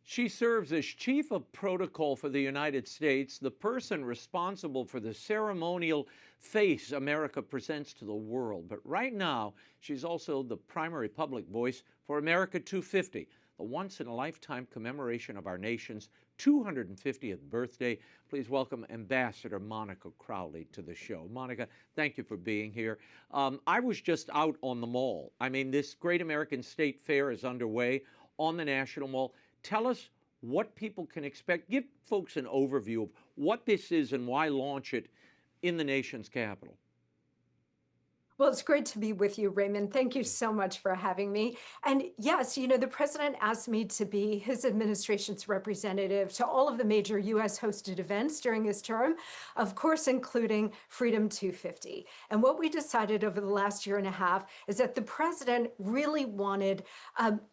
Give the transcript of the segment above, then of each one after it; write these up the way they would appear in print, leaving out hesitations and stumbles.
She serves as Chief of Protocol for the United States, the person responsible for the ceremonial face America presents to the world. But right now, she's also the primary public voice for America 250, the once-in-a-lifetime commemoration of our nation's 250th birthday. Please welcome Ambassador Monica Crowley to the show. Monica, thank you for being here. I was just out on the mall. I mean, this Great American State Fair is underway on the National Mall. Tell us what people can expect. Give folks an overview of what this is and why launch it in the nation's capital. Well, it's great to be with you, Raymond. Thank you so much for having me. And yes, you know, the president asked me to be his administration's representative to all of the major U.S. hosted events during his term, of course, including Freedom 250. And what we decided over the last year and a half is that the president really wanted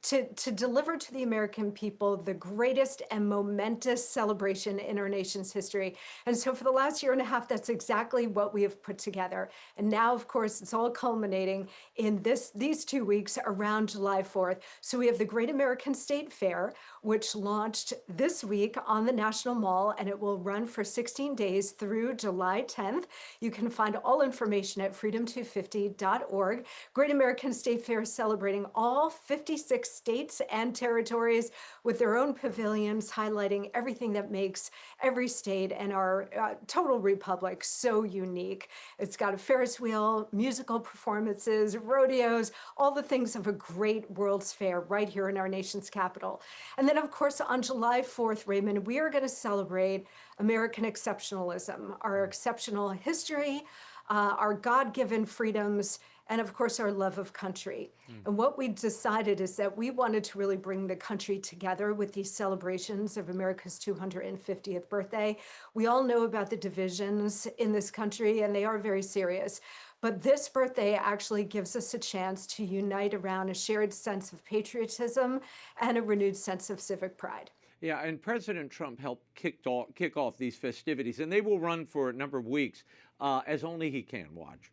to deliver to the American people the greatest and momentous celebration in our nation's history. And so for the last year and a half, that's exactly what we have put together. And now, of course, it's all culminating in these 2 weeks around July 4th. So we have the Great American State Fair, which launched this week on the National Mall, and it will run for 16 days through July 10th. You can find all information at freedom250.org. Great American State Fair is celebrating all 56 states and territories with their own pavilions, highlighting everything that makes every state and our total republic so unique. It's got a Ferris wheel, musical performances, rodeos, all the things of a great World's Fair right here in our nation's capital. And then, of course, on July 4th, Raymond, we are going to celebrate American exceptionalism, our exceptional history, our God-given freedoms, and of course, our love of country. And what we decided is that we wanted to really bring the country together with these celebrations of America's 250th birthday. We all know about the divisions in this country, and they are very serious. But this birthday actually gives us a chance to unite around a shared sense of patriotism and a renewed sense of civic pride. Yeah, and President Trump helped kick off these festivities, and they will run for a number of weeks, as only he can. Watch.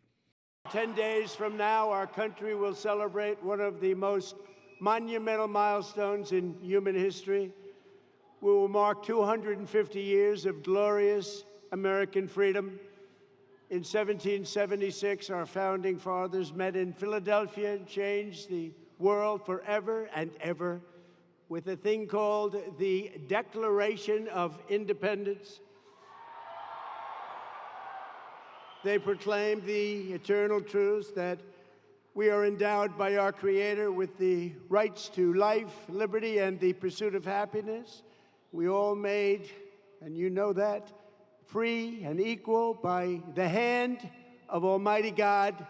10 days from now, our country will celebrate one of the most monumental milestones in human history. We will mark 250 years of glorious American freedom. In 1776, our founding fathers met in Philadelphia and changed the world forever and ever with a thing called the Declaration of Independence. They proclaimed the eternal truth that we are endowed by our Creator with the rights to life, liberty, and the pursuit of happiness. We all made, and you know that, free and equal by the hand of Almighty God.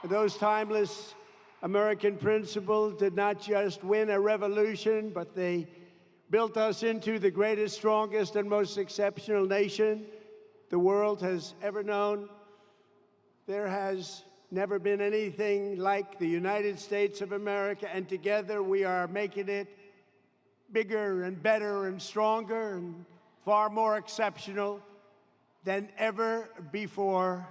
Those timeless American principles did not just win a revolution, but they built us into the greatest, strongest, and most exceptional nation the world has ever known. There has never been anything like the United States of America, and together we are making it bigger and better and stronger and far more exceptional than ever before.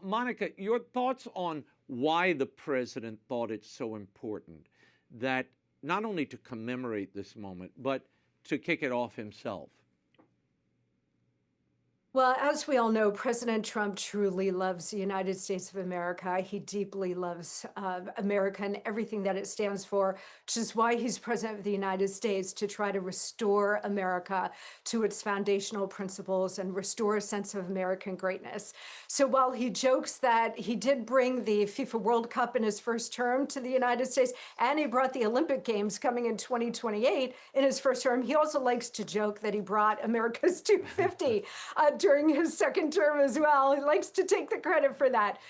Monica, your thoughts on why the president thought it so important that not only to commemorate this moment, but to kick it off himself? Well, as we all know, President Trump truly loves the United States of America. He deeply loves America and everything that it stands for, which is why he's president of the United States, to try to restore America to its foundational principles and restore a sense of American greatness. So while he jokes that he did bring the FIFA World Cup in his first term to the United States, and he brought the Olympic Games coming in 2028 in his first term, he also likes to joke that he brought America's 250 during his second term as well. He likes to take the credit for that.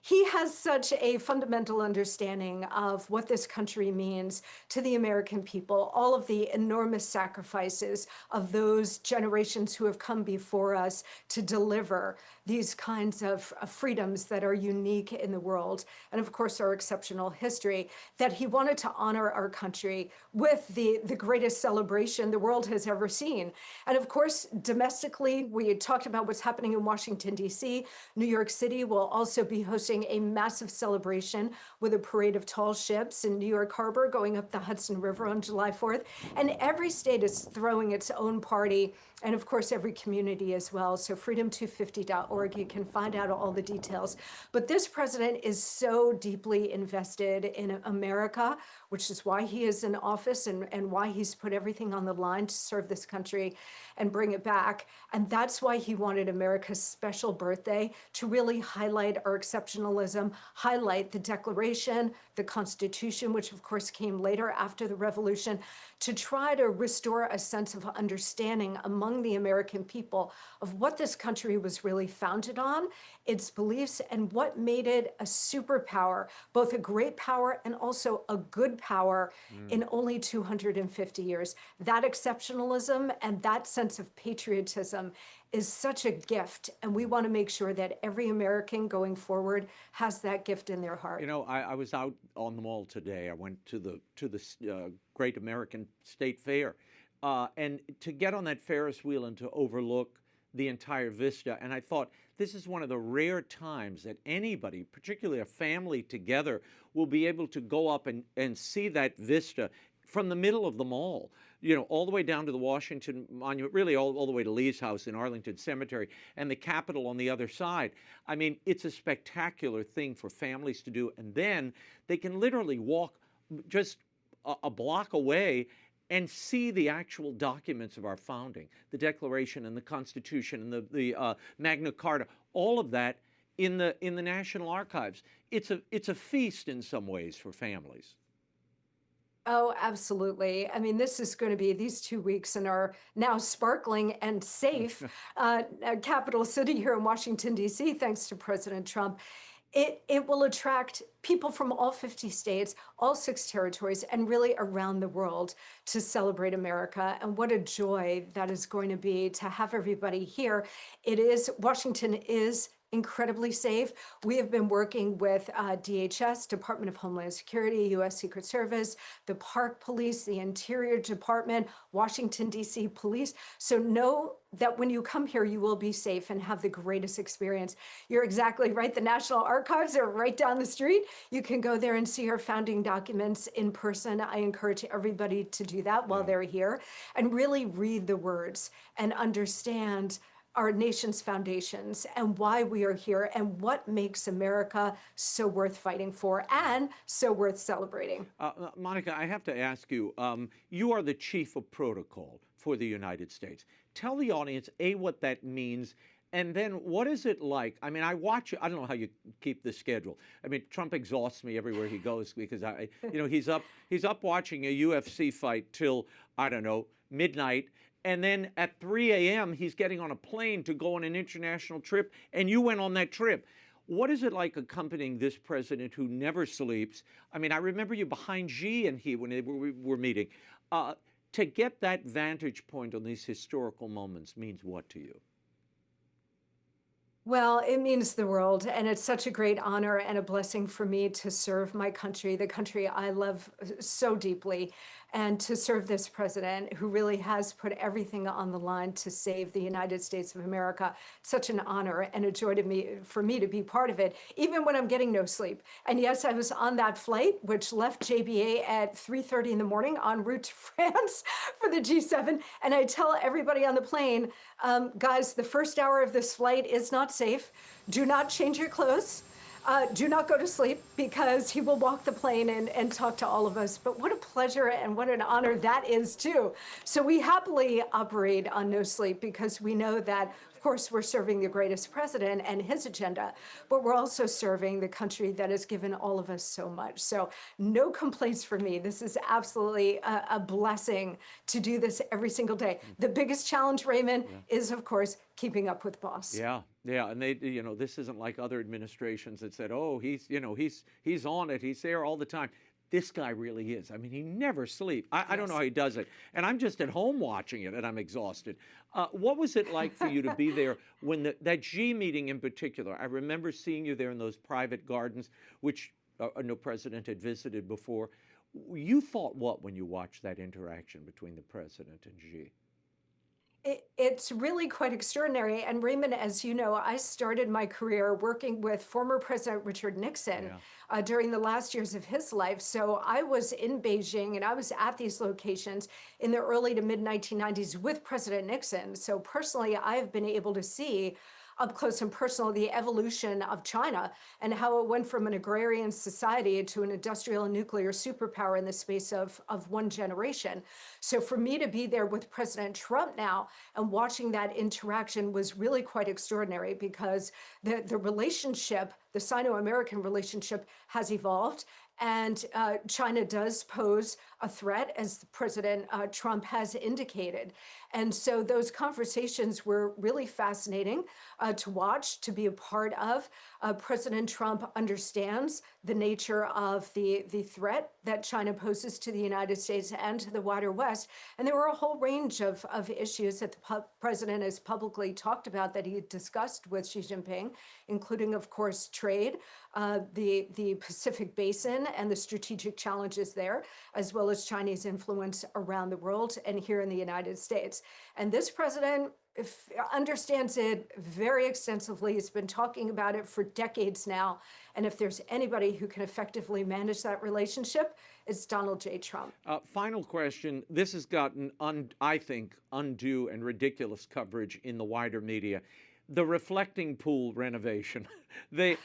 He has such a fundamental understanding of what this country means to the American people, all of the enormous sacrifices of those generations who have come before us to deliver these kinds of freedoms that are unique in the world, and of course our exceptional history, that he wanted to honor our country with the greatest celebration the world has ever seen. And of course, domestically, we had talked about what's happening in Washington, D.C. New York City will also be hosting hosting a massive celebration with a parade of tall ships in New York Harbor going up the Hudson River on July 4th. And every state is throwing its own party, and of course, every community as well. So freedom250.org, you can find out all the details. But this president is so deeply invested in America, which is why he is in office and why he's put everything on the line to serve this country and bring it back. And that's why he wanted America's special birthday to really highlight our exceptionalism, highlight the Declaration, the Constitution, which of course came later after the Revolution, to try to restore a sense of understanding among the American people of what this country was really founded on, its beliefs, and what made it a superpower, both a great power and also a good power in only 250 years. That exceptionalism and that sense of patriotism is such a gift, and we want to make sure that every American going forward has that gift in their heart. You know, I was out on the mall today. I went to the Great American State Fair, and to get on that Ferris wheel and to overlook the entire vista, and I thought, this is one of the rare times that anybody, particularly a family together, will be able to go up and see that vista from the middle of the mall, you know, all the way down to the Washington Monument, really all the way to Lee's house in Arlington Cemetery, and the Capitol on the other side. I mean, it's a spectacular thing for families to do, and then they can literally walk just a block away and see the actual documents of our founding, the Declaration and the Constitution and the Magna Carta, all of that in the National Archives. It's a feast in some ways for families. Oh, absolutely. I mean, this is going to be these 2 weeks in our now sparkling and safe capital city here in Washington, D.C., thanks to President Trump. It will attract people from all 50 states, all 6 territories, and really around the world to celebrate America. And what a joy that is going to be to have everybody here. Washington is incredibly safe. We have been working with DHS, Department of Homeland Security, U.S. Secret Service, the Park Police, the Interior Department, Washington, D.C. Police. So know that when you come here, you will be safe and have the greatest experience. You're exactly right. The National Archives are right down the street. You can go there and see our founding documents in person. I encourage everybody to do that while they're here and really read the words and understand our nation's foundations and why we are here and what makes America so worth fighting for and so worth celebrating. Monica, I have to ask you, you are the chief of protocol for the United States. Tell the audience, A, what that means, and then what is it like? I mean, I watch you. I don't know how you keep the schedule. I mean, Trump exhausts me everywhere he goes because he's up watching a UFC fight till, I don't know, midnight. And then at 3 a.m., he's getting on a plane to go on an international trip, and you went on that trip. What is it like accompanying this president who never sleeps? I mean, I remember you behind Xi and he when we were meeting. To get that vantage point on these historical moments means what to you? Well, it means the world, and it's such a great honor and a blessing for me to serve my country, the country I love so deeply, and to serve this president who really has put everything on the line to save the United States of America. It's such an honor and a joy for me to be part of it, even when I'm getting no sleep. And yes, I was on that flight, which left JBA at 3:30 in the morning en route to France for the G7. And I tell everybody on the plane, guys, the first hour of this flight is not safe. Do not change your clothes. Do not go to sleep because he will walk the plane and talk to all of us. But what a pleasure and what an honor that is, too. So we happily operate on no sleep because we know that, of course, we're serving the greatest president and his agenda, but we're also serving the country that has given all of us so much. So no complaints from me. This is absolutely a blessing to do this every single day. The biggest challenge, Raymond, is, of course, keeping up with boss. Yeah, and they, this isn't like other administrations that said, oh, he's on it, he's there all the time. This guy really is. I mean, he never sleeps. I don't know how he does it. And I'm just at home watching it, and I'm exhausted. What was it like for you to be there when that Xi meeting in particular? I remember seeing you there in those private gardens, which no president had visited before. You thought what when you watched that interaction between the president and Xi? It's really quite extraordinary. And Raymond, as you know, I started my career working with former President Richard Nixon Yeah. during the last years of his life. So I was in Beijing and I was at these locations in the early to mid 1990s with President Nixon. So personally, I've been able to see up close and personal the evolution of China and how it went from an agrarian society to an industrial and nuclear superpower in the space of one generation. So for me to be there with President Trump now and watching that interaction was really quite extraordinary because the relationship, the Sino-American relationship has evolved. And China does pose a threat, as President Trump has indicated. And so those conversations were really fascinating to watch, to be a part of. President Trump understands the nature of the threat that China poses to the United States and to the wider West. And there were a whole range of issues that the president has publicly talked about that he discussed with Xi Jinping, including, of course, trade, the Pacific Basin and the strategic challenges there, as well as Chinese influence around the world and here in the United States. And this president understands it very extensively. He's been talking about it for decades now. And if there's anybody who can effectively manage that relationship, it's Donald J. Trump. Final question. This has gotten, I think, undue and ridiculous coverage in the wider media. The reflecting pool renovation. The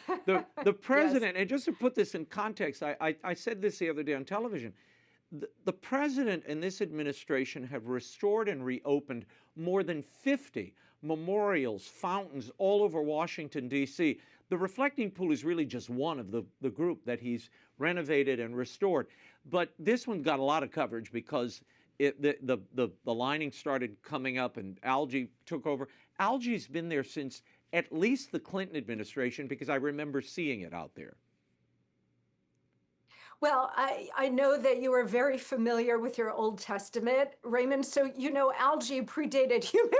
president, yes. And just to put this in context, I said this the other day on television. The president and this administration have restored and reopened more than 50 memorials, fountains all over Washington, D.C. The reflecting pool is really just one of the group that he's renovated and restored. But this one got a lot of coverage because the lining started coming up and algae took over. Algae's been there since at least the Clinton administration because I remember seeing it out there. Well, I know that you are very familiar with your Old Testament, Raymond. So you know algae predated human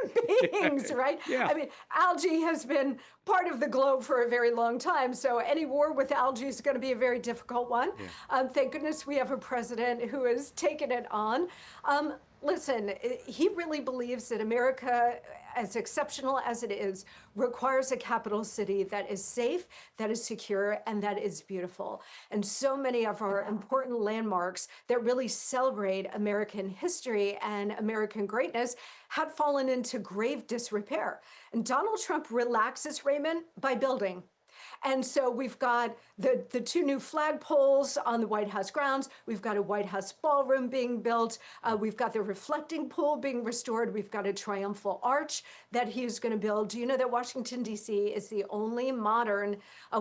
beings, right? Yeah. I mean, algae has been part of the globe for a very long time. So any war with algae is going to be a very difficult one. Yeah. Thank goodness we have a president who has taken it on. Listen, he really believes that America, as exceptional as it is, requires a capital city that is safe, that is secure, and that is beautiful. And so many of our important landmarks that really celebrate American history and American greatness had fallen into grave disrepair. And Donald Trump relaxes, Raymond, by building. And so we've got the two new flagpoles on the White House grounds. We've got a White House ballroom being built. We've got the reflecting pool being restored. We've got a triumphal arch that he's going to build. Do you know that Washington, D.C. is the only modern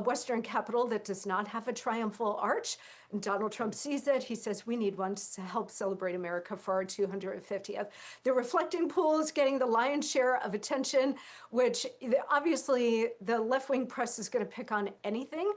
Western capital that does not have a triumphal arch? And Donald Trump sees it. He says, we need one to help celebrate America for our 250th. The reflecting pool is getting the lion's share of attention, which obviously the left-wing press is going to pick on anything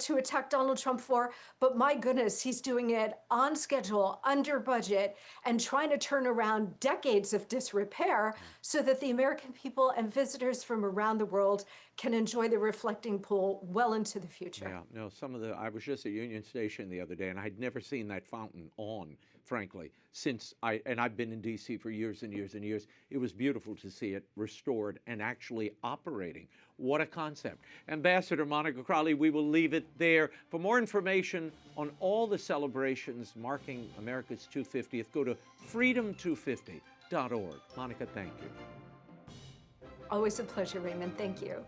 to attack Donald Trump for. But my goodness, he's doing it on schedule, under budget, and trying to turn around decades of disrepair so that the American people and visitors from around the world can enjoy the reflecting pool well into the future. Yeah, no, I was just at Union Station the other day, and I'd never seen that fountain on, frankly, and I've been in D.C. for years and years and years. It was beautiful to see it restored and actually operating. What a concept. Ambassador Monica Crowley, we will leave it there. For more information on all the celebrations marking America's 250th, go to freedom250.org. Monica, thank you. Always a pleasure, Raymond. Thank you.